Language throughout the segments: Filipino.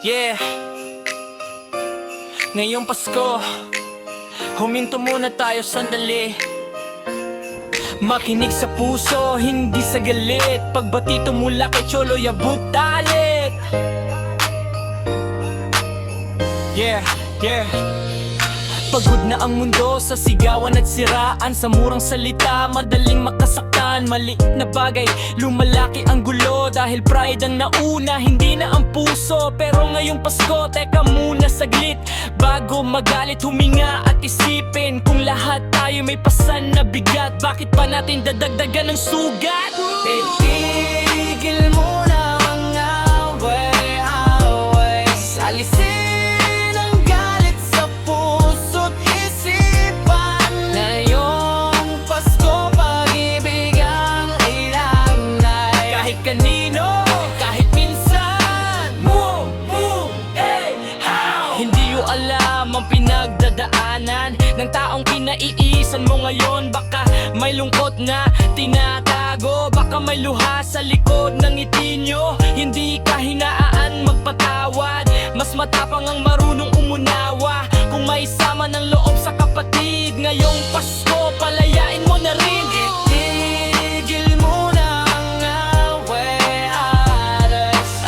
Yeah. Ngayong Pasko, huminto muna tayo sandali. Makinig sa puso, hindi sa galit. Pagbatito mula kay Cholo Yabutalit. Yeah, yeah. Pagod na ang mundo sa sigawan at siraan. Sa murang salita, madaling makasaktan. Mali na bagay, lumalaki ang gulo. Dahil pride ang nauna, hindi na ang puso. Pero ngayong Pasko, teka muna saglit. Bago magalit, huminga at isipin. Kung lahat tayo may pasan na bigat, bakit pa natin dadagdagan ng sugat? Tigil muna ang away-away. Salisin kanino, kahit minsan. Hindi yo alam ang pinagdadaanan ng taong kinaiisan mo ngayon. Baka may lungkot na tinatago, baka may luha sa likod ng ngiti nyo. Hindi ka hinaan magpatawad, mas matapang ang marunong umunawa. Kung may sama ng loob sa kapatid, ngayong Pasko palayain mo na rin. Itigil mo na ang away-away.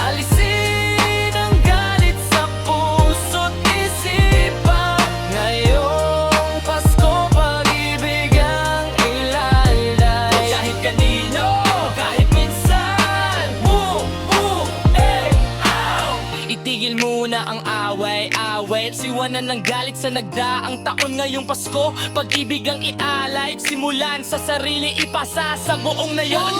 Alisin ang galit sa puso't isipan. Ngayong Pasko pag-ibig ang ilalay. Kahit kanino, kahit minsan. Itigil muna ang away-away. Siwanan ng galit sa nagdaang taon. Ngayong Pasko, pag-ibig ang ialay. Simulan sa sarili, ipasa sa buong nayon.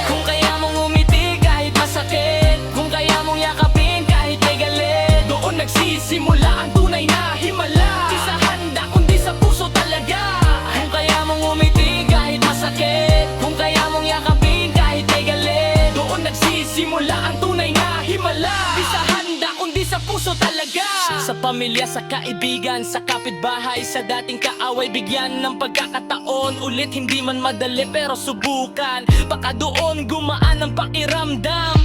Kung kaya mong umiti kahit masakit, kung kaya mong yakapin kahit may galit, doon nagsisimula ang tunay na himala. Di sa handa kundi sa puso talaga. Kung kaya mong umiti kahit masakit, kung kaya mong yakapin kahit may galit, doon nagsisimula ang tunay na himala. Di sa handa kundi sa puso talaga. Sa pamilya, sa kaibigan, sa kapitbahay, sa dating kaaway, bigyan ng pagkakataon ulit. Hindi man madali pero subukan, baka doon gumaan ang pakiramdam.